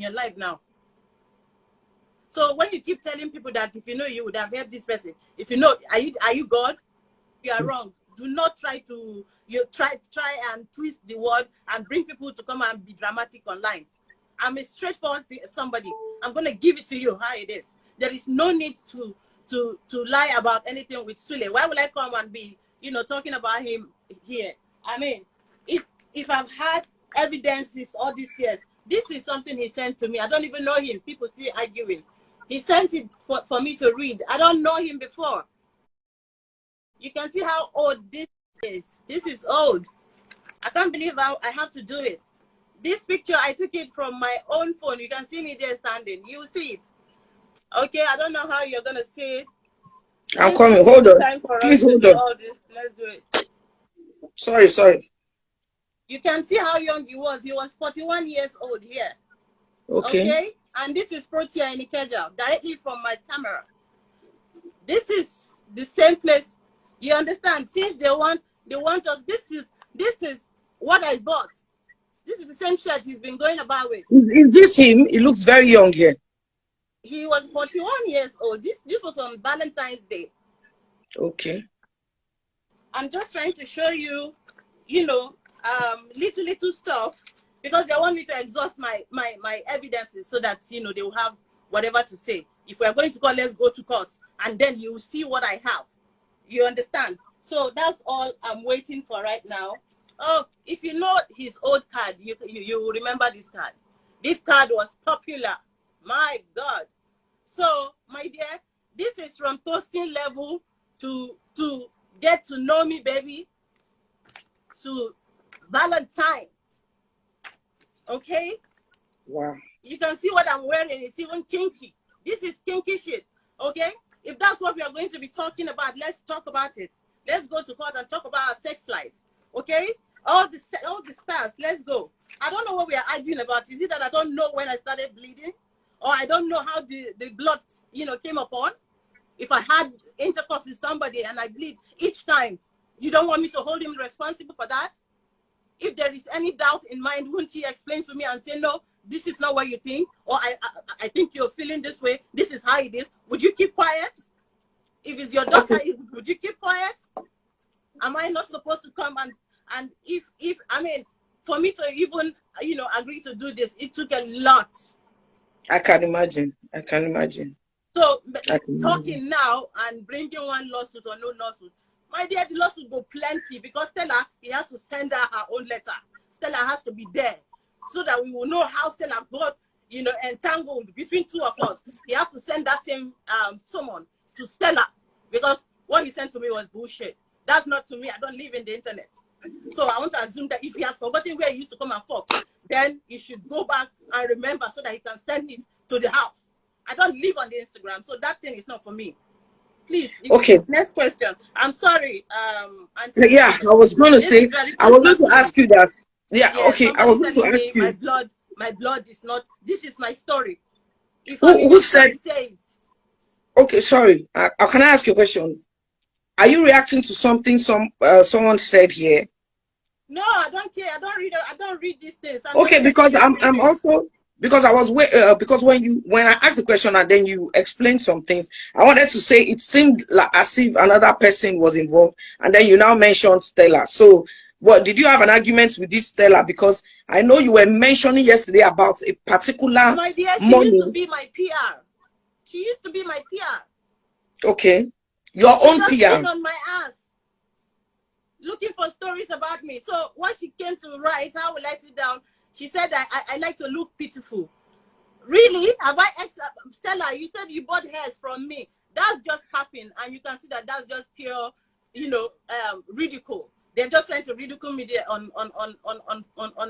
your life now. So when you keep telling people that if you know you would have helped this person, if you know, are you God? You are wrong. Do not try to try and twist the word and bring people to come and be dramatic online. I'm a straightforward somebody. I'm gonna give it to you how it is. There is no need to lie about anything with Sule. Why would I come and be, you know, talking about him here? I mean, if I've had evidences all these years, this is something he sent to me. I don't even know him. People still arguing. He sent it for me to read. I don't know him before. You can see how old this is. This is old. I can't believe I have to do it. This picture, I took it from my own phone. You can see me there standing. You will see it. Okay, I don't know how you're going to see it. I'm coming. Hold on. Please hold on. All this. Let's do it. Sorry. You can see how young he was. He was 41 years old here. Okay. And this is Protea in Ikeja, directly from my camera. This is the same place. You understand? Since they want us. This is what I bought. This is the same shirt he's been going about with. Is this him? He looks very young here. He was 41 years old. This was on Valentine's Day. Okay. I'm just trying to show you, you know, little stuff, because they want me to exhaust my evidences so that, you know, they will have whatever to say. If we're going to court, let's go to court, and then you will see what I have. You understand? So that's all I'm waiting for right now. Oh, if you know his old card, you will remember this card. This card was popular. My God. So, my dear, this is from toasting level to get to know me, baby, to Valentine. Okay? Wow. You can see what I'm wearing. It's even kinky. This is kinky shit. Okay? If that's what we are going to be talking about, let's talk about it. Let's go to court and talk about our sex life. Okay? All the stars, let's go. I don't know what we are arguing about. Is it that I don't know when I started bleeding? Or I don't know how the blood, you know, came upon? If I had intercourse with somebody and I bleed each time, you don't want me to hold him responsible for that? If there is any doubt in mind, wouldn't he explain to me and say, no, this is not what you think, or I think you're feeling this way, this is how it is? Would you keep quiet? If it's your daughter, would you keep quiet? Am I not supposed to come and if I mean, for me to even, you know, agree to do this, it took a lot. I can imagine. So talking now and bringing one lawsuit or no lawsuit, my dear, the lawsuit go plenty, because Stella, he has to send her own letter. Stella has to be there so that we will know how Stella got, you know, entangled between two of us. He has to send that same summon to Stella, because what he sent to me was bullshit. That's not to me. I don't live in the internet. So I want to assume that if he has forgotten where he used to come and fuck, then he should go back and remember so that he can send it to the house. I don't live on the Instagram, so that thing is not for me. Please. Okay. Next question. I'm sorry. Yeah, I was going to say, I was going to ask you that. Yeah, okay. I was going to ask you. My blood is not. This is my story. If who said? Okay, sorry. Can I ask you a question? Are you reacting to something someone said here? No, I don't care. I don't read these things. Okay, because I'm also, because I was because when I asked the question and then you explained some things, I wanted to say it seemed like as if another person was involved, and then you now mentioned Stella. So what did you have an argument with this Stella? Because I know you were mentioning yesterday about a particular my dear, she money. used to be my PR. She used to be my PR. Okay. Your own PR. On my ass, looking for stories about me. So what she came to write, how will I sit down? She said I like to look pitiful. Really? Have I Stella? You said you bought hairs from me. That's just happened, and you can see that that's just pure, you know, ridicule. They're just trying to ridicule me there on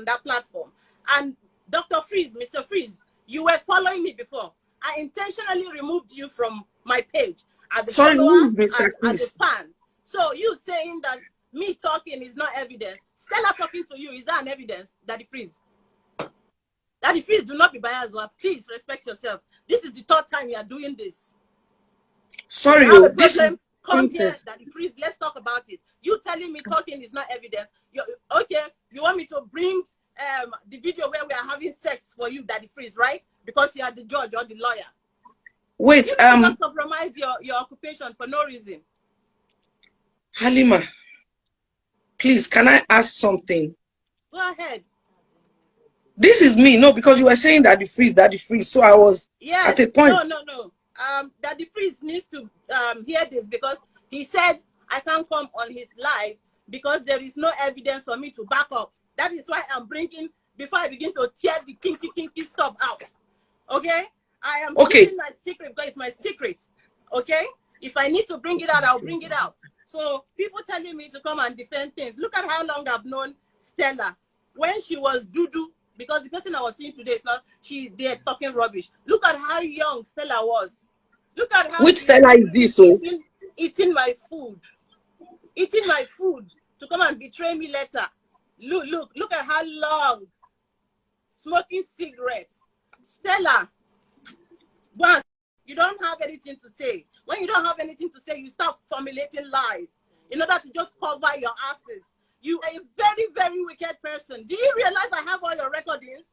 that platform. And Dr. Freeze, Mr. Freeze, you were following me before. I intentionally removed you from my page. As a follower, as a fan. So you saying that me talking is not evidence. Stella talking to you, is that an evidence? Daddy Freeze. Daddy Freeze, do not be biased. Please respect yourself. This is the third time you are doing this. Sorry, this is come here, Daddy Freeze. Let's talk about it. You telling me talking is not evidence. Okay, you want me to bring the video where we are having sex for you, Daddy Freeze, right? Because you are the judge or the lawyer. Wait, You just compromise your occupation for no reason. Halima, please, can I ask something? Go ahead. This is me, no, because you were saying Daddy Freeze. So I was at a point. No. Daddy Freeze needs to hear this, because he said I can't come on his live because there is no evidence for me to back up. That is why I'm bringing, before I begin to tear the kinky stuff out. Okay? I am keeping my secret because it's my secret. Okay? If I need to bring it out, I'll bring it out. So people telling me to come and defend things. Look at how long I've known Stella. When she was Dudu, because the person I was seeing today is not, they're talking rubbish. Look at how young Stella was. Look at how which Stella is this? So eating my food. Eating my food to come and betray me later. Look at how long. Smoking cigarettes. Stella, once you don't have anything to say. When you don't have anything to say, you start formulating lies in order to just cover your asses. You are a very, very wicked person. Do you realize I have all your recordings?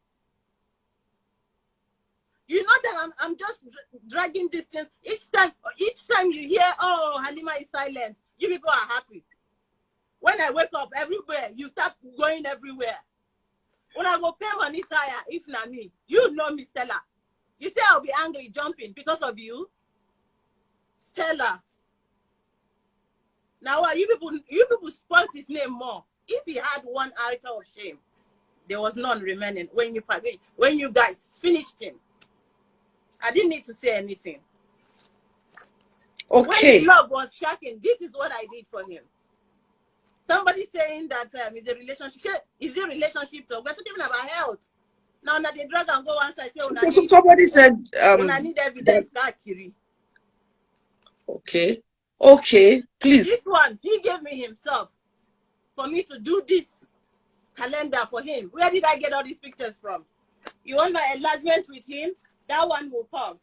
You know that I'm just dragging distance. Each time you hear, oh, Halima is silent, you people are happy. When I wake up everywhere, you start going everywhere. When I go pay money tire, if not me, you know me, Stella. You say I'll be angry, jumping because of you, Stella. Now, you people spoilt his name more. If he had one iota of shame, there was none remaining when you guys finished him. I didn't need to say anything. Okay. When love was shocking, this is what I did for him. Somebody saying that is a relationship. Is it a relationship talk? We're talking about health. Now they drag and go once I say, okay, so somebody said I need evidence. Okay, please. This one, he gave me himself for me to do this calendar for him. Where did I get all these pictures from? You want my enlargement with him? That one will come.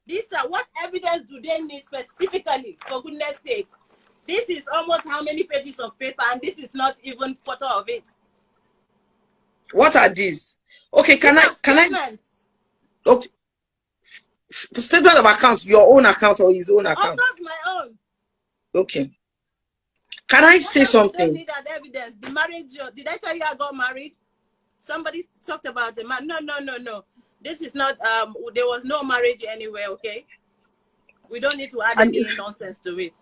These are what evidence do they need specifically, for goodness sake? This is almost how many pages of paper, and this is not even quarter of it. What are these? Okay, can I? Okay, statement of accounts, your own account or his own account? Of course, my own. Okay. Can I say something? You don't need that evidence. The marriage. Did I tell you I got married? Somebody talked about the man. No. This is not. There was no marriage anywhere. Okay. We don't need to add any nonsense to it.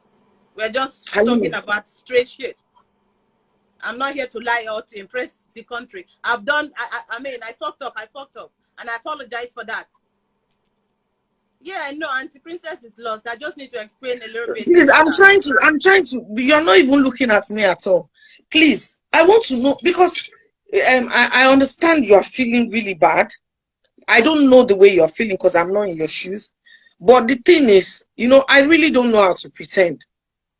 We're just talking about straight shit. I'm not here to lie or to impress the country. I've done. I mean, I fucked up, and I apologize for that. Yeah, no, Auntie Princess is lost. I just need to explain a little bit. Please, I'm trying to. You're not even looking at me at all. Please, I want to know, because I understand you are feeling really bad. I don't know the way you're feeling because I'm not in your shoes. But the thing is, I really don't know how to pretend.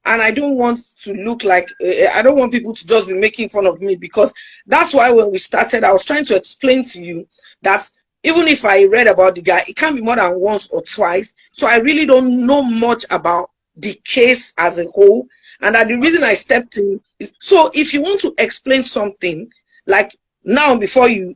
And I don't want to look like, I don't want people to just be making fun of me, because that's why when we started, I was trying to explain to you that even if I read about the guy, it can't be more than once or twice. So I really don't know much about the case as a whole. And that the reason I stepped in is, so if you want to explain something, like now before you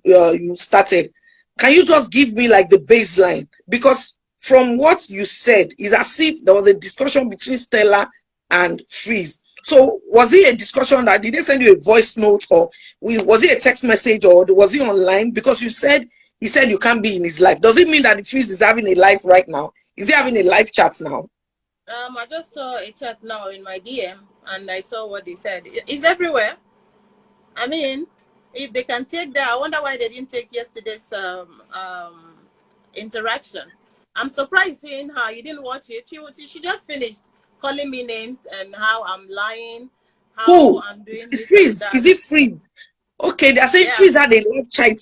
started, can you just give me like the baseline? Because from what you said, it's as if there was a discussion between Stella and Freeze. So was it a discussion that, did they send you a voice note, or was it a text message, or was he online? Because he said you can't be in his life. Does it mean that the Freeze is having a life right now? Is he having a live chat now? I just saw a chat now in my DM, and I saw what they said. It's everywhere. I mean, if they can take that, I wonder why they didn't take yesterday's interaction. I'm surprised seeing her. You didn't watch it. She just finished calling me names and how I'm lying, how I'm doing this. Freeze. Is it Freeze? Okay, they're saying Freeze had a live chat.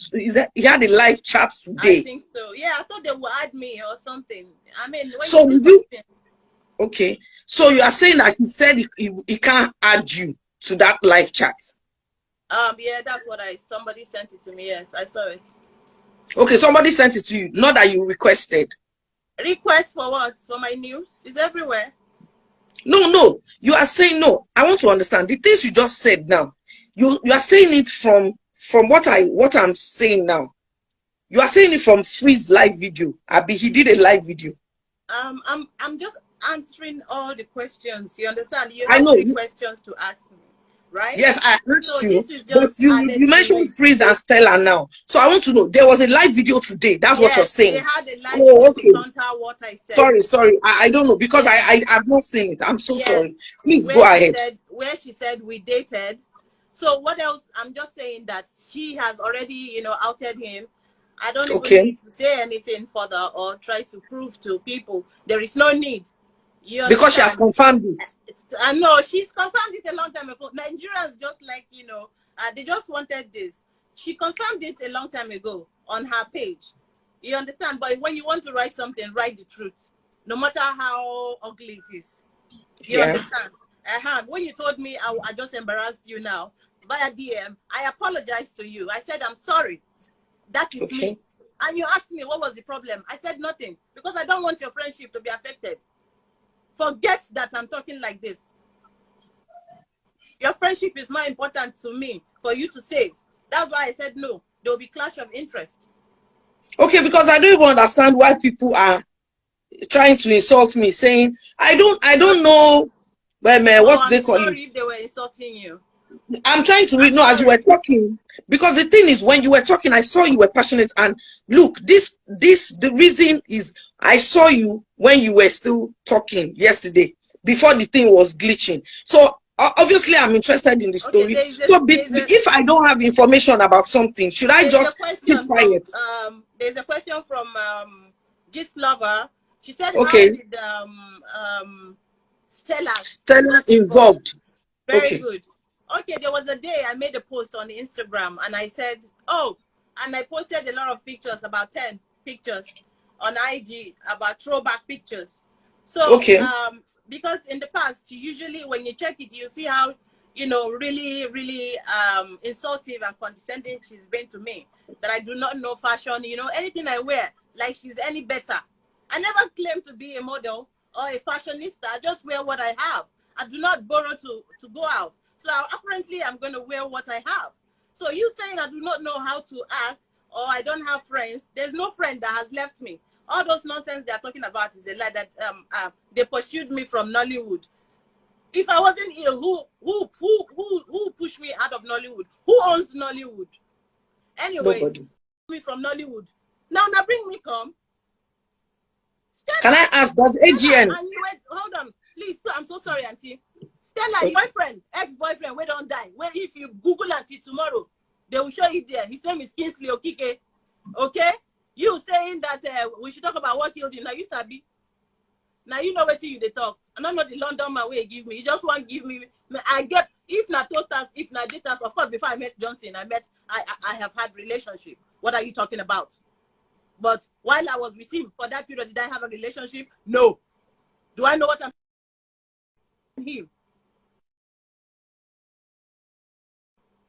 He had a live chat today. I think so. Yeah, I thought they would add me or something. I mean, so did you? Okay, so you are saying that he said he can't add you to that live chat? Yeah, that's what somebody sent it to me. Yes, I saw it. Okay, somebody sent it to you, not that you requested. Request for what? For my news? It's everywhere. No, you are saying no. I want to understand the things you just said now. You are saying it from what I'm saying now. You are saying it from Freeze live video. Abi, he did a live video. I'm just answering all the questions. You understand? You I have know. 3 questions to ask me, right? Yes, I asked So you, this is but just you added to mentioned it. Freeze and Stella now. So I want to know, there was a live video today. That's what you're Yes, they saying. had a live Oh, video to okay. counter what I said. Sorry. I don't know because Yes, I've not seen it. I'm so yes. sorry. Please go ahead. Where she said we dated. So what else? I'm just saying that she has already, outed him. I don't even Okay. need to say anything further or try to prove to people. There is no need. You Because she has understand? confirmed it. I know she's confirmed it a long time ago. Nigerians just like, they just wanted this. She confirmed it a long time ago on her page. You understand? But when you want to write something, write the truth, no matter how ugly it is. You Yeah. understand? When you told me I just embarrassed you now via DM, I apologized to you. I said, I'm sorry. That is me. And you asked me what was the problem. I said nothing because I don't want your friendship to be affected. Forget that I'm talking like this. Your friendship is more important to me for you to save. That's why I said no. There will be clash of interest. Okay, because I don't even understand why people are trying to insult me, saying I don't know. Well, man, what's I'm they call it? sorry if they were insulting you. I'm trying to read. No, as you were talking, because the thing is, when you were talking, I saw you were passionate. And look, the reason is I saw you when you were still talking yesterday, before the thing was glitching. So obviously, I'm interested in the story. If I don't have information about something, should I just keep quiet? There's a question from Gist Lover. She said, okay. How did Stella involved? Very good. Okay, there was a day I made a post on Instagram and I said, and I posted a lot of pictures, about 10 pictures on IG about throwback pictures. So, because in the past, usually when you check it, you see how, really, really insultive and condescending she's been to me, that I do not know fashion, anything I wear, like she's any better. I never claim to be a model or a fashionista. I just wear what I have. I do not borrow to go out. So apparently I'm going to wear what I have. So you saying I do not know how to act or I don't have friends, there's no friend that has left me. All those nonsense they're talking about is a lie that they pursued me from Nollywood. If I wasn't here, who pushed me out of Nollywood? Who owns Nollywood? Anyways, me from Nollywood. Now bring me come. Can I ask, does AGN? Hold on, please. I'm so sorry, Auntie. Stella, your boyfriend, ex-boyfriend, we don't die. Where if you Google Auntie tomorrow, they will show you there. His name is Kingsley Okike. Okay? You saying that we should talk about what killed you. Now you sabi. Now you know what you they talk. And I'm not the London man way give me. You just want to give me. I get if not toasters, if not datas. Of course, before I met Johnson, I have had relationship. What are you talking about? But while I was with him for that period, did I have a relationship? No. Do I know what I'm him?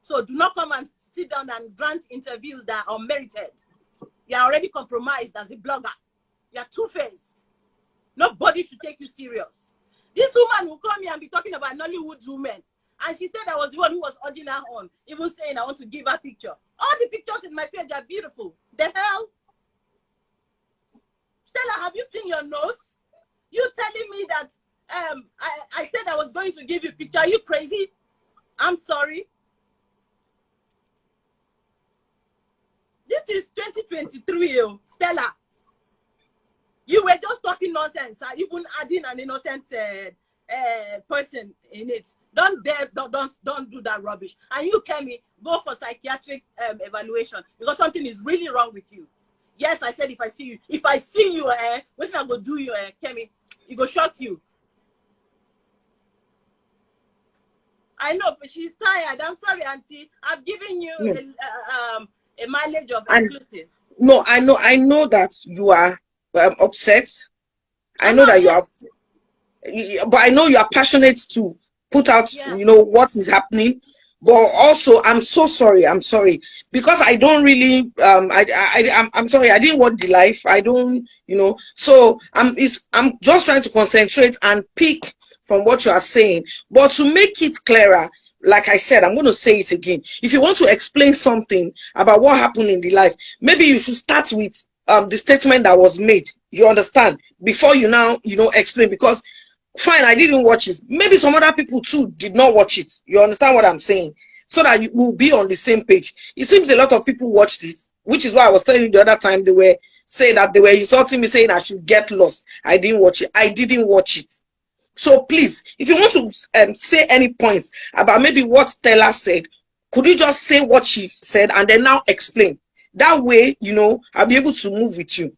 So do not come and sit down and grant interviews that are unmerited. You are already compromised as a blogger. You are two-faced. Nobody should take you serious. This woman will come here and be talking about Nollywood women. And she said I was the one who was urging her on, even saying I want to give her a picture. All the pictures in my page are beautiful. The hell? Stella, have you seen your nose? You telling me that I said I was going to give you a picture. Are you crazy? I'm sorry. This is 2023, Stella. You were just talking nonsense, even adding an innocent person in it. Don't do that rubbish. And you, Kemi, go for psychiatric evaluation because something is really wrong with you. Yes, I said if I see you, what should I go do you, Kemi? It go shock you. I know, but she's tired. I'm sorry, Auntie. I've given you a mileage of exclusive. No, I know that you are upset. I know that you are, but I know you are passionate to put out, what is happening. But also, I'm so sorry. I'm sorry because I don't really. I'm sorry. I didn't watch the live. I don't. So I'm just trying to concentrate and pick from what you are saying. But to make it clearer, like I said, I'm going to say it again. If you want to explain something about what happened in the life, maybe you should start with the statement that was made. You understand? Before you now, explain, because fine, I didn't watch it. Maybe some other people too did not watch it. You understand what I'm saying? So that you will be on the same page. It seems a lot of people watched it, which is why I was telling you the other time they were saying that they were insulting me, saying I should get lost. I didn't watch it. I didn't watch it. So please, if you want to say any points about maybe what Stella said, could you just say what she said and then now explain? That way, I'll be able to move with you.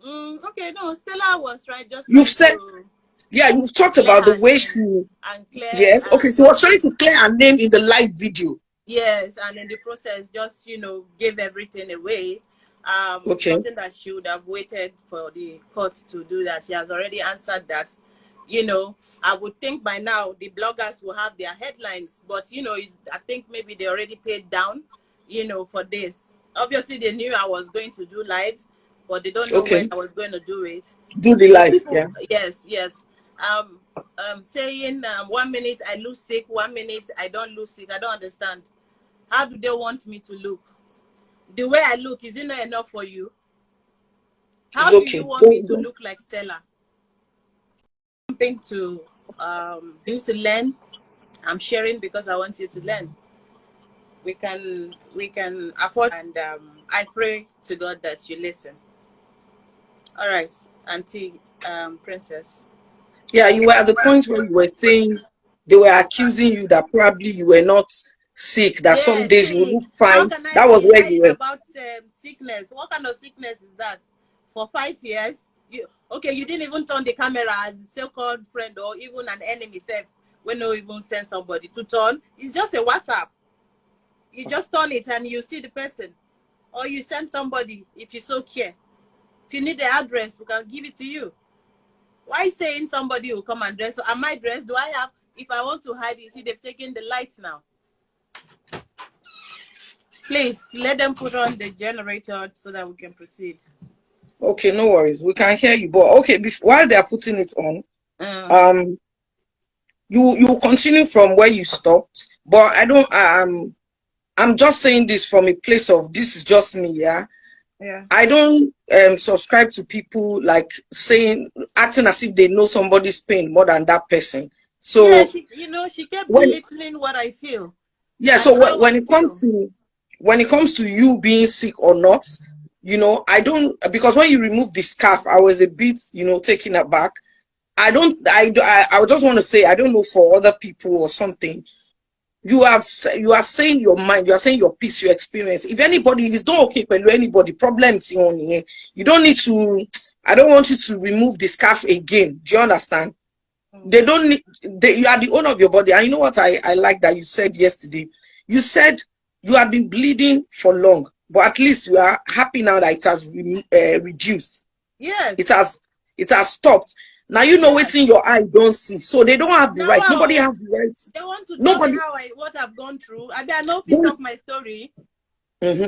Okay, no, Stella was right. Just You've trying said, to yeah, you've talked about the way she, and clear. yes, okay, she was trying to clear her name in the live video. Yes, and in the process, just gave everything away. Okay. Something that she would have waited for the court to do that. She has already answered that. I would think by now the bloggers will have their headlines, but I think maybe they already paid down, for this. Obviously, they knew I was going to do live, but they don't know when I was going to do it. Do the live, yeah. Yes. Saying 1 minute I look sick, 1 minute I don't look sick. I don't understand. How do they want me to look? The way I look, is it not enough for you? How do you want me to look like Stella? Something to learn. I'm sharing because I want you to learn. We can afford, and I pray to God that you listen. All right, Auntie Princess. Yeah, you were at the point where you were saying they were accusing you that probably you were not sick, that some days you look fine. That was where you were. About sickness. What kind of sickness is that? For 5 years, you didn't even turn the camera as a so-called friend or even an enemy self when you even send somebody to turn. It's just a WhatsApp. You just turn it and you see the person, or you send somebody if you so care. If you need the address, we can give it to you. Why saying somebody will come and dress? So am I dressed? Do I have? If I want to hide, you see they've taken the lights now. Please let them put on the generator so that we can proceed. Okay, no worries. We can hear you. But okay, while they are putting it on, you continue from where you stopped. But I don't. I'm just saying this from a place of this is just me. Yeah. Yeah. I don't subscribe to people like acting as if they know somebody's pain more than that person. So yeah, she kept belittling what I feel. Yeah. So when it comes to you being sick or not, I don't, because when you remove the scarf, I was a bit, taken aback. I just want to say, I don't know for other people or something. You are saying your mind, you are saying your piece, your experience. If it's not okay with anybody, problem is on here. You don't need to. I don't want you to remove the scarf again. Do you understand? They don't need. You are the owner of your body. And you know what I like that you said yesterday. You said you have been bleeding for long, but at least you are happy now that it has reduced. Yes. It has stopped. Now what's in your eye don't see, so they don't have the right. Nobody has the right. They want to tell me what I've gone through. I know if you talk my story.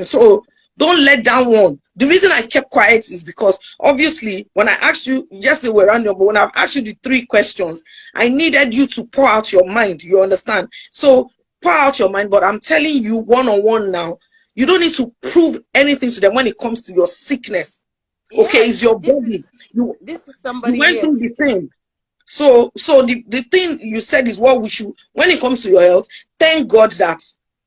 So don't let that one. The reason I kept quiet is because obviously when I asked you yesterday we're random, but when I've asked you the 3 questions, I needed you to pour out your mind. You understand? So pour out your mind. But I'm telling you one-on-one now, you don't need to prove anything to them when it comes to your sickness. Yes, okay, it's your body. This is somebody you went through the thing. So the thing you said is what we should, when it comes to your health, thank God that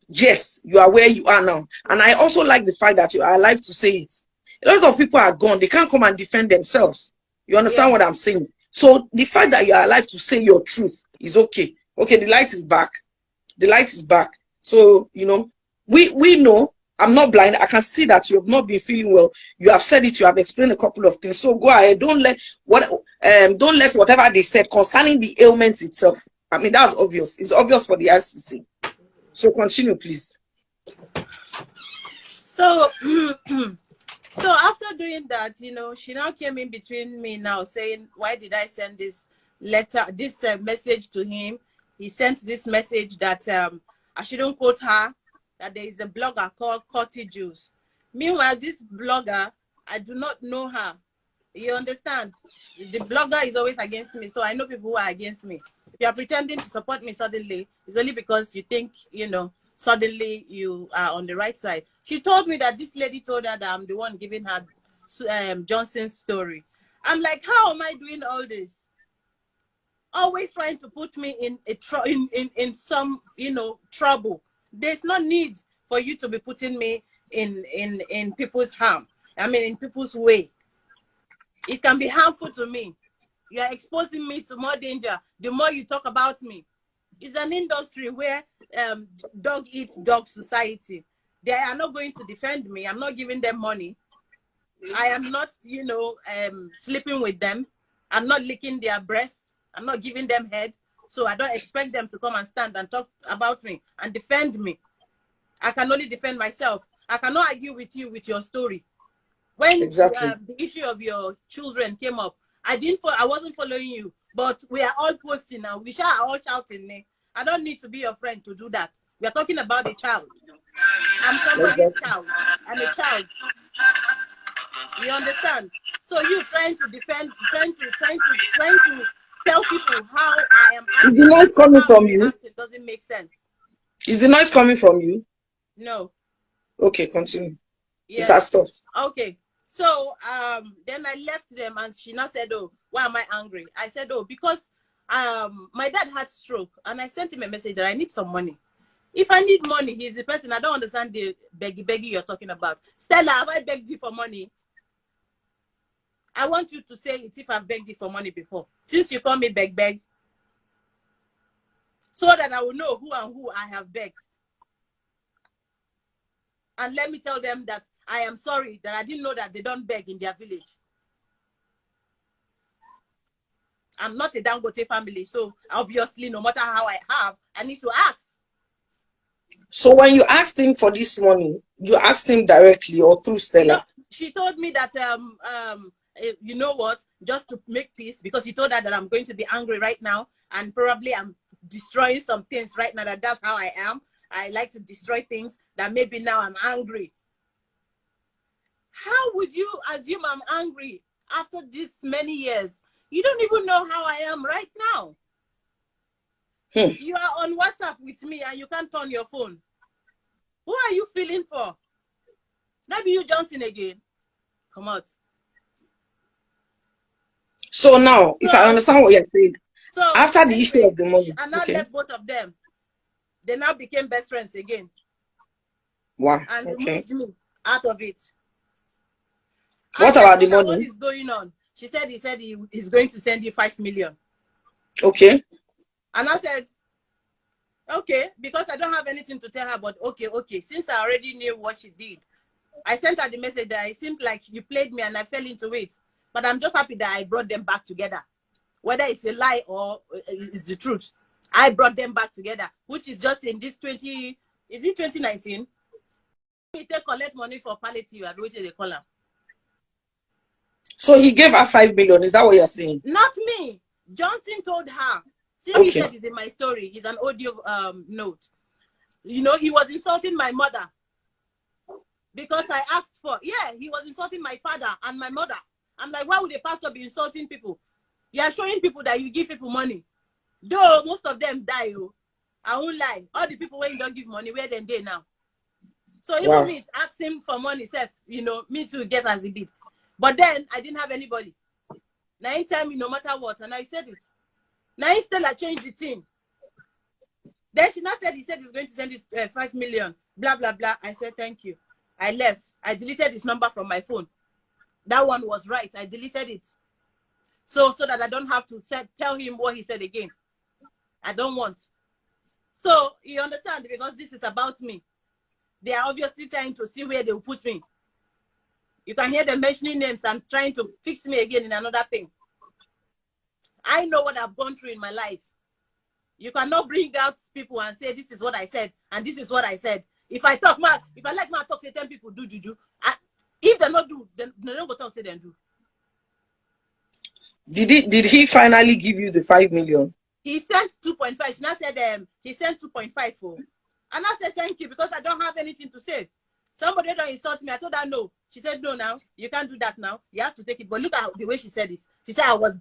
yes, you are where you are now. And I also like the fact that you are alive to say it. A lot of people are gone, they can't come and defend themselves. You understand what I'm saying? So the fact that you are alive to say your truth is okay. Okay, the light is back. The light is back. So we know. I'm not blind. I can see that you have not been feeling well. You have said it. You have explained a couple of things. So go ahead. Don't let whatever they said concerning the ailment itself. I mean, that's obvious. It's obvious for the eyes to see. So continue, please. So, so after doing that, she now came in between me now saying, why did I send this letter, this message to him? He sent this message that I shouldn't quote her, that there is a blogger called Cotty Juice. Meanwhile, this blogger, I do not know her. You understand? The blogger is always against me, so I know people who are against me. If you are pretending to support me suddenly, it's only because you think, you know, suddenly you are on the right side. She told me that this lady told her that I'm the one giving her Johnson's story. I'm like, how am I doing all this? Always trying to put me in some, you know, trouble. There's no need for you to be putting me in people's harm. I mean, in people's way. It can be harmful to me. You are exposing me to more danger the more you talk about me. It's an industry where dog eats dog society. They are not going to defend me. I'm not giving them money. I am not, you know, sleeping with them. I'm not licking their breasts. I'm not giving them head. So I don't expect them to come and stand and talk about me and defend me. I can only defend myself. I cannot argue with you with your story. When the issue of your children came up, I wasn't following you, but we are all posting now. We are all shouting. I don't need to be your friend to do that. We are talking about a child. I'm somebody's child. I'm a child. You understand? So you trying to defend, trying to tell people how I am acting. Is the noise coming from you? It doesn't make sense. Is the noise coming from you? No. Okay, continue. Yes. It has stopped. Okay. So then I left them, and she now said, "Oh, why am I angry?" I said, "Oh, because my dad had stroke, and I sent him a message that I need some money. If I need money, he's the person. I don't understand the beggy you're talking about. Stella, have I begged you for money? I want you to say it if I've begged you for money before, since you call me beg, so that I will know who and who I have begged. And let me tell them that I am sorry that I didn't know that they don't beg in their village. I'm not a Dangote family, so obviously, no matter how I have, I need to ask." So when you asked him for this money, you asked him directly or through Stella? No, she told me that you know what, just to make peace, because he told her that I'm going to be angry right now, and probably I'm destroying some things right now. That's how I am. I like to destroy things, that maybe now I'm angry. How would you assume I'm angry after this many years? You don't even know how I am right now. You are on WhatsApp with me and you can't turn your phone. Who are you feeling for? Maybe you Johnson again. Come out. So now, if I understand what you're saying, after the issue of the money, and now left both of them. They now became best friends again. Wow. And removed me out of it. What about the money? What is going on? He said he's going to send you 5 million. Okay. And I said, okay, because I don't have anything to tell her, but okay. Since I already knew what she did, I sent her the message that it seemed like you played me and I fell into it. But I'm just happy that I brought them back together. Whether it's a lie or it's the truth, I brought them back together, which is just in this 2019? We take collect money for palliative, which is a column. So he gave her 5 million. Is that what you're saying? Not me. Johnson told her. See, okay. He said it's in my story. It's an audio note. You know, he was insulting my mother because I asked for. Yeah, he was insulting my father and my mother. I'm like, why would a pastor be insulting people? You are showing people that you give people money. Though most of them die. Oh, I won't lie. All the people when you don't give money, where then they now? So even me ask him for money, self, you know, me to get as a bit. But then I didn't have anybody. Now he tell me no matter what, and I said it. Now instead I changed the thing. Then she now said he said he's going to send it 5 million. Blah blah blah. I said thank you. I left. I deleted his number from my phone. That one was right. I deleted it. So that I don't have to tell him what he said again. I don't want. So you understand, because this is about me. They are obviously trying to see where they will put me. You can hear them mentioning names and trying to fix me again in another thing. I know what I've gone through in my life. You cannot bring out people and say, this is what I said, and this is what I said. If I talk, if I like my talk, say 10 people do juju. If they not do, then they don't go talk, say them do. Did he finally give you the 5 million? He sent 2.5. She now said he sent 2.5 for. And I said, thank you, because I don't have anything to say. Somebody don't insult me. I told her no. She said, no, now. You can't do that now. You have to take it. But look at the way she said this. She said I was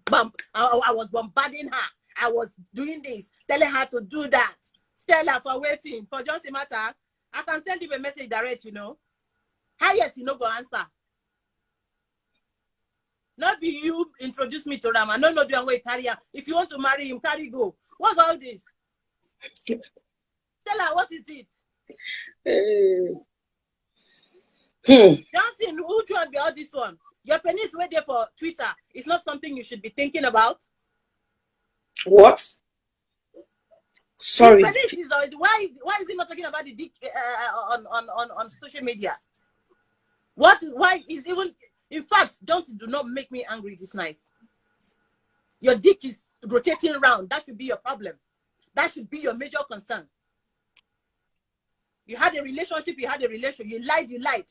bombarding her. I was doing this, telling her to do that. Stella for waiting. For just a matter, I can send him a message direct, you know. How yes, you know, go answer. Not be you introduce me to Rama. No, do way carry him. If you want to marry him, carry go. What's all this? Stella, what is it? Johnson, who should be all this one? Your penis wait there for Twitter. It's not something you should be thinking about. What? Sorry. His penis is, why is he not talking about the dick on social media? Why is even? In fact, Johnson, do not make me angry this night. Your dick is rotating around. That should be your problem. That should be your major concern. You had a relationship. You lied.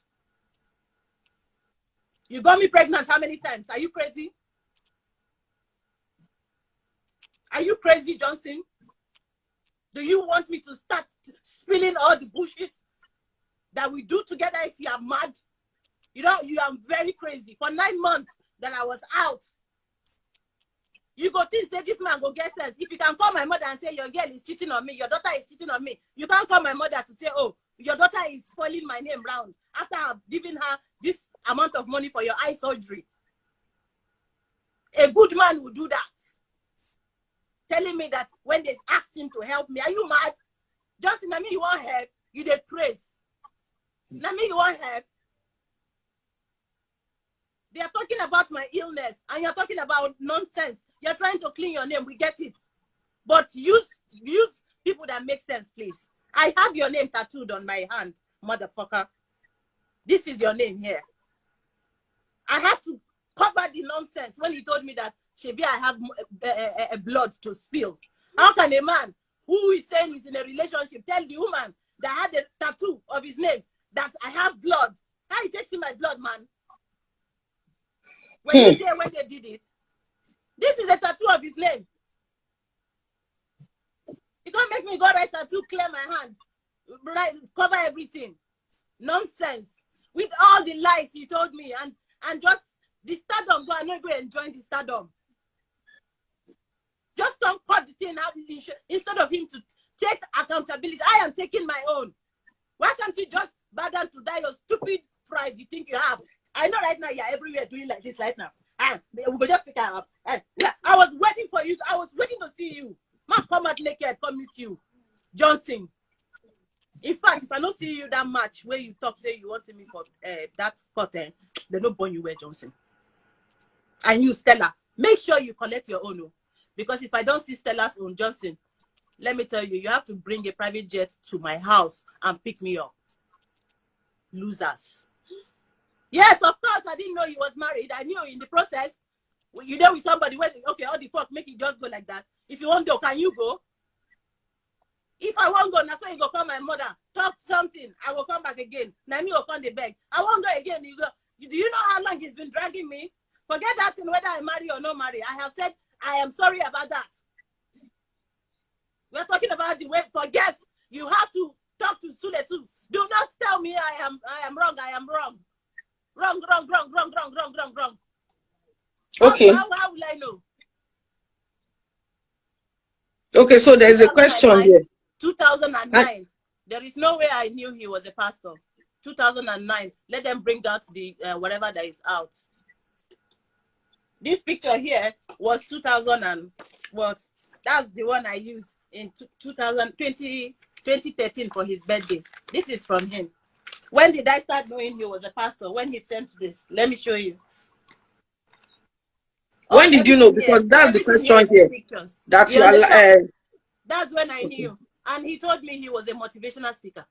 You got me pregnant how many times? Are you crazy? Are you crazy, Johnson? Do you want me to start spilling all the bullshit that we do together if you are mad? You know, you are very crazy. For 9 months that I was out, you go think, say, this man go get sense. If you can call my mother and say, your girl is cheating on me, your daughter is cheating on me, you can't call my mother to say, oh, your daughter is spoiling my name round after I've given her this amount of money for your eye surgery. A good man would do that. Telling me that when they ask him to help me, are you mad? Justin, I mean, you want help? You did praise. I mean, you want help? They are talking about my illness, and you're talking about nonsense. You're trying to clean your name. We get it. But use people that make sense, please. I have your name tattooed on my hand, motherfucker. This is your name here. I had to cover the nonsense when he told me that, Shebi, I have a blood to spill. How can a man who is saying he's in a relationship tell the woman that had a tattoo of his name that I have blood? How he takes in my blood, man? When you there when they did it, this is a tattoo of his name. You can't make me go right tattoo, clear my hand, right, cover everything. Nonsense. With all the lies he told me, and just the stardom, go, I'm not going to enjoy the stardom. Just come cut the thing out instead of him to take accountability. I am taking my own. Why can't you just bow down to die your stupid pride you think you have? I know right now you're everywhere doing like this right now. We will just pick her up. I was waiting for you. I was waiting to see you. Man, come out naked, come meet you. Johnson. In fact, if I don't see you that much, where you talk, say you want to see me for that curtain, they don't burn you where, Johnson. And you, Stella, make sure you collect your own. Because if I don't see Stella's own, Johnson, let me tell you, you have to bring a private jet to my house and pick me up. Losers. Yes, of course, I didn't know he was married. I knew in the process, you there with somebody, when, okay, all the fuck, make it just go like that. If you want to go, can you go? If I won't go, now so you go call my mother, talk something, I will come back again. Now me will come the beg. I won't go again. You go. Do you know how long he's been dragging me? Forget that thing, whether I marry or not marry. I have said I am sorry about that. We're talking about the way. Forget. You have to talk to Sule too. Do not tell me I am wrong. I am wrong. Wrong. Okay. How will I know? Okay, so there's a question here. 2009. There is no way I knew he was a pastor. 2009. Let them bring out the whatever that is out. This picture here was 2000 and what? That's the one I used in 2013 for his birthday. This is from him. When did I start knowing he was a pastor? When he sent this. Let me show you. When did you know? Because that's the question here. That's that's when I knew. And he told me he was a motivational speaker.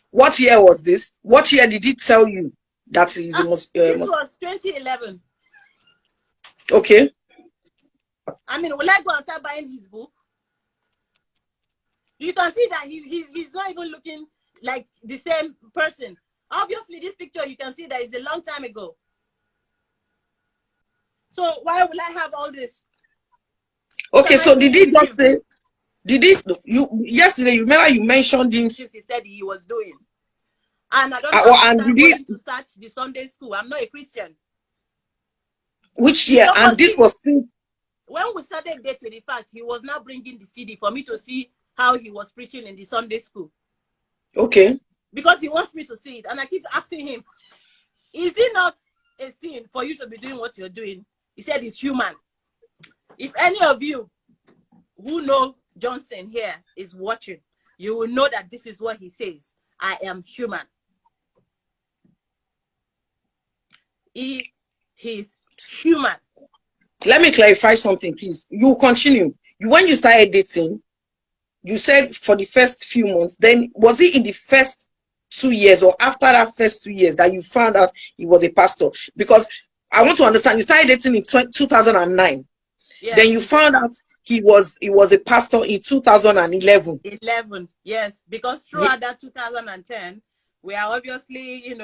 What year was this? What year did he tell you that he's the most? This was 2011. Okay. I mean, will I go and start buying his book? You can see that he's not even looking like the same person. Obviously, this picture you can see that is a long time ago. So why will I have all this? Okay, so did he just say? Did it? You yesterday? You remember you mentioned him? He said he was doing, and I don't understand and did for he? him to search the Sunday school. I'm not a Christian. Which year? And this was when we started dating. In fact, he was now bringing the CD for me to see how he was preaching in the Sunday school. Okay. Because he wants me to see it, and I keep asking him, "Is it not a sin for you to be doing what you're doing?" He said, "It's human." If any of you who know Johnson here is watching, you will know that this is what he says. I am human. He is human. Let me clarify something, please. You continue. When you started dating, you said for the first few months, then was it in the first 2 years or after that first 2 years that you found out he was a pastor? Because I want to understand, you started dating in 2009. Yes. Then you found out he was a pastor in 2011. 11, yes, because throughout that 2010, we are obviously,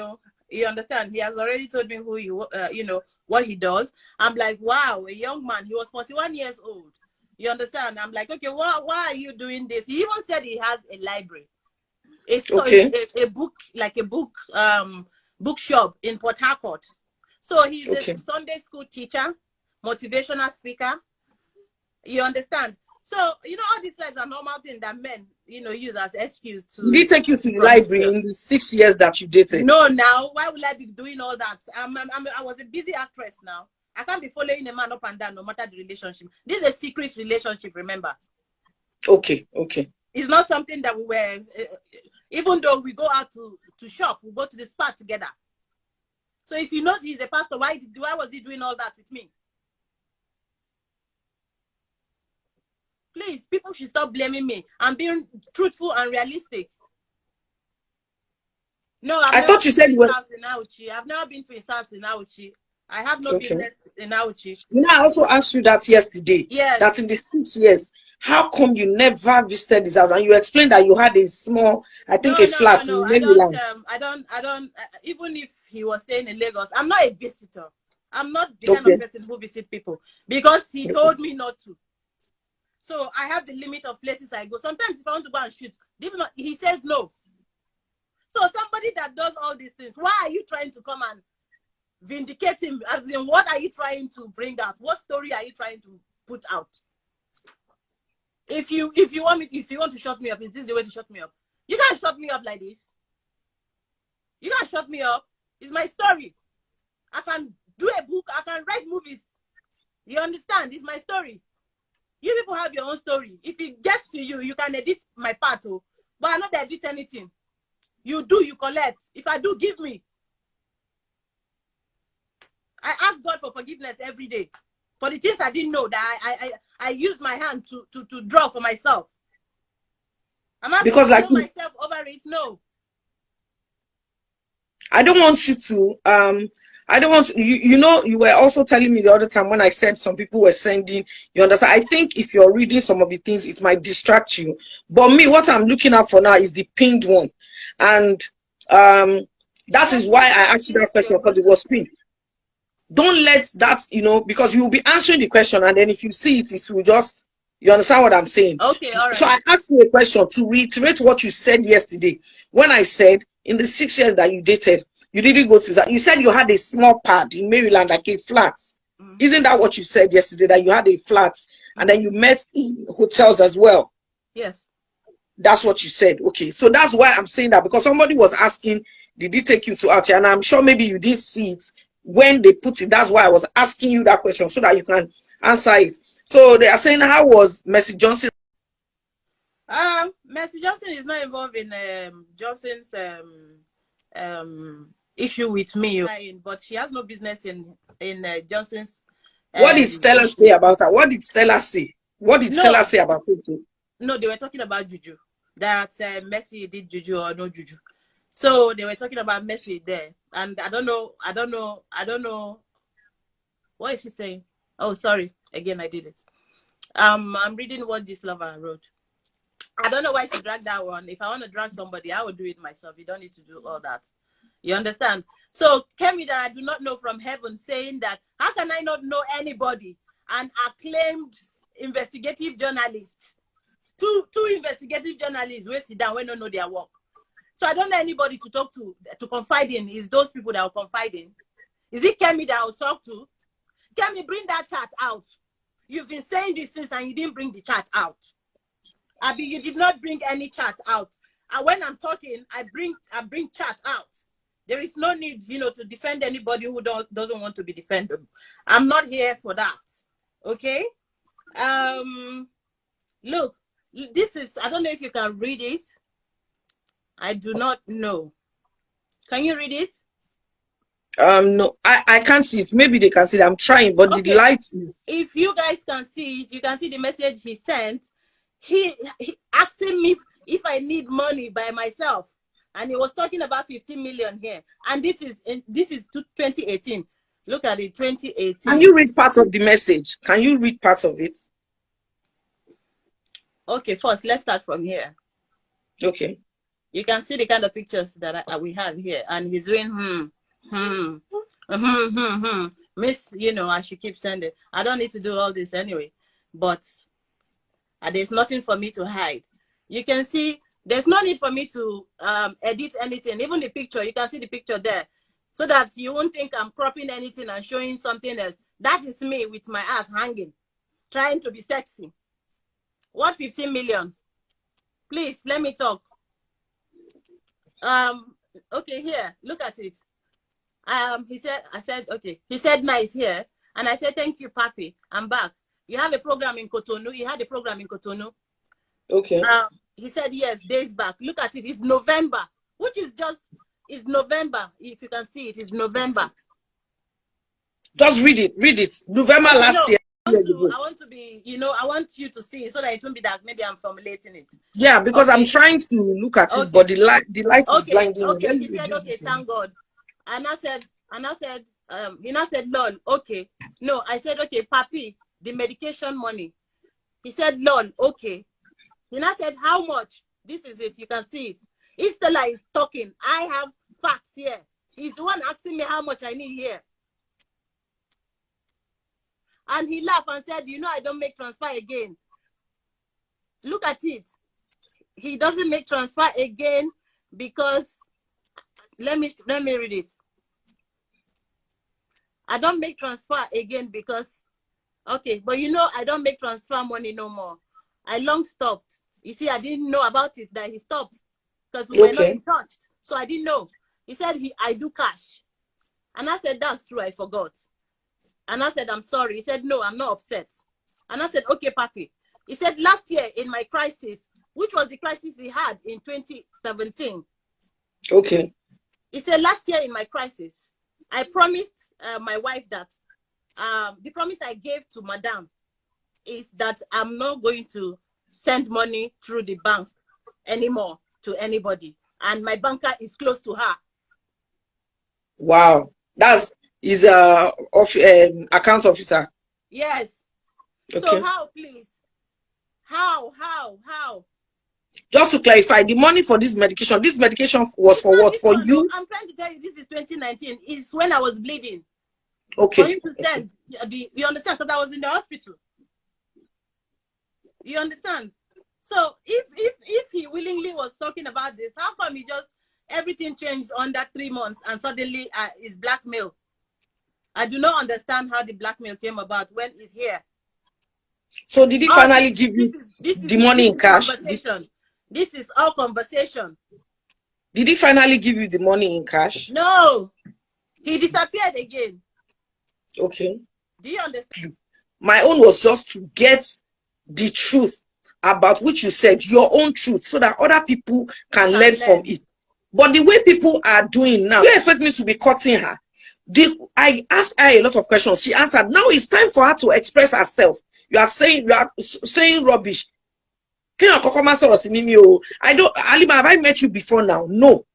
you understand, he has already told me who what he does. I'm like, wow, a young man. He was 41 years old. You understand? I'm like, okay, why are you doing this? He even said he has a library. It's a bookshop in Port Harcourt. So he's a Sunday school teacher, motivational speaker. You understand? So, all these things are normal things that men, use as excuse to. Did he take you to the library in the 6 years that you dated? No, now. Why would I be doing all that? I was a busy actress now. I can't be following a man up and down no matter the relationship. This is a secret relationship, remember? Okay. It's not something that we were, even though we go out to shop, we go to the spa together. So if he knows he's a pastor, why was he doing all that with me? Please, people should stop blaming me. I'm being truthful and realistic. No, I thought you said I've never been to his house in Auchi. I have no business in Auchi. I also asked you that yesterday. Yes. That in the 6 years, how come you never visited his house? And you explained that you had a small, a flat in Maryland. I don't. Even if he was staying in Lagos, I'm not a visitor. I'm not the kind of person who visit people because he told me not to. So I have the limit of places I go. Sometimes if I want to go and shoot, he says no. So somebody that does all these things, why are you trying to come and vindicate him? As in, what are you trying to bring out? What story are you trying to put out? If you want to shut me up, is this the way to shut me up? You can't shut me up like this. You can't shut me up. It's my story. I can do a book. I can write movies. You understand? It's my story. You people have your own story. If it gets to you, you can edit my part, but I not edit anything. You do, you collect. If I do, give me. I ask God for forgiveness every day for the things I didn't know that I use my hand to draw for myself. I'm not going to throw myself over it. No. I don't want you to I don't want you were also telling me the other time when I said some people were sending, you understand? I think if you're reading some of the things, it might distract you. But me, what I'm looking at for now is the pinned one. And that is why I asked you that question, because it was pinned. Don't let that, because you will be answering the question, and then if you see it, it will just, you understand what I'm saying? Okay, all right. So I asked you a question to reiterate what you said yesterday. When I said, in the 6 years that you dated, you didn't go to that. You said you had a small pad in Maryland, like a flat. Mm-hmm. Isn't that what you said yesterday, that you had a flat, and then you met in hotels as well? Yes. That's what you said. Okay. So that's why I'm saying that, because somebody was asking, did he take you to out here? And I'm sure maybe you didn't see it when they put it. That's why I was asking you that question, so that you can answer it. So they are saying, how was Mercy Johnson? Mercy Johnson is not involved in Johnson's issue with me, but she has no business in Johnson's. What did Stella say about her? What did Stella say? What did Stella say about it? No, they were talking about juju. That Mercy did juju or no juju. So they were talking about Mercy there, and I don't know. What is she saying? Oh, sorry. Again, I did it. I'm reading what this lover wrote. I don't know why she dragged that one. If I want to drag somebody, I would do it myself. You don't need to do all that. You understand? So Kemi, that I do not know from heaven, saying that, how can I not know anybody? An acclaimed investigative journalist, two investigative journalists will sit down when they know their work. So I don't know anybody to talk to confide in. Is those people that will confide in? Is it Kemi that I'll talk to? Kemi, bring that chat out. You've been saying this since and you didn't bring the chat out. Abi, you did not bring any chat out. And when I'm talking, I bring chat out. There is no need, to defend anybody who doesn't want to be defended. I'm not here for that. Okay? Look, this is, I don't know if you can read it. I do not know. Can you read it? No, I can't see it. Maybe they can see it. I'm trying, but the light is... If you guys can see it, you can see the message he sent. He asking me if I need money by myself. And he was talking about 15 million here. And this is 2018. Look at it, 2018. Can you read part of the message? Can you read part of it? Okay, first, let's start from here. Okay. You can see the kind of pictures that we have here. And he's doing, Miss, as she keeps sending. I don't need to do all this anyway. But there's nothing for me to hide. You can see there's no need for me to edit anything. Even the picture, you can see the picture there. So that you won't think I'm cropping anything and showing something else. That is me with my ass hanging, trying to be sexy. What 15 million? Please, let me talk. Okay, here, look at it. He said nice here. And I said, thank you, Papi. I'm back. You have a program in Cotonou. He had a program in Cotonou. Okay. He said, yes, days back. Look at it. It's November, which is it's November. If you can see it, it's November. Just read it. Read it. November last year. I want to be, I want you to see it so that it won't be that maybe I'm formulating it. Yeah, because I'm trying to look at it, but the light is blinding. Okay, he said, okay, thank God. And I said, he now said, lol, okay. No, I said, okay, Papi, the medication money. He said, lol, okay. He now said, how much? This is it. You can see it. If Stella is talking, I have facts here. He's the one asking me how much I need here. And he laughed and said, I don't make transfer again. Look at it. He doesn't make transfer again because, let me read it. I don't make transfer again because, okay, but I don't make transfer money no more. I long stopped. You see, I didn't know about it that he stopped because we were not in touch. So I didn't know. He said, I do cash. And I said, that's true, I forgot. And I said, I'm sorry. He said, no, I'm not upset. And I said, okay, Papi. He said, last year in my crisis, which was the crisis he had in 2017. Okay. He said, last year in my crisis, I promised my wife that the promise I gave to Madame is that I'm not going to send money through the bank anymore to anybody. And my banker is close to her. Wow. That's his account officer. Yes. Okay. So how, please? How? Just to clarify, the money for this medication was for what? For you? I'm trying to tell you, this is 2019. It's when I was bleeding. Okay. For him to send. You understand? Because I was in the hospital. You understand? So if he willingly was talking about this, how come everything changed under 3 months and suddenly is blackmail? I do not understand how the blackmail came about when he's here. So did he finally give you the money in cash? This is all conversation. Did he finally give you the money in cash? No. He disappeared again. Okay. Do you understand? My own was just to get the truth about which you said, your own truth, so that other people can learn from it. But the way people are doing now, you expect me to be cutting her. I asked her a lot of questions. She answered. Now it's time for her to express herself. You are saying rubbish. I don't, Halima, have I met you before now? No.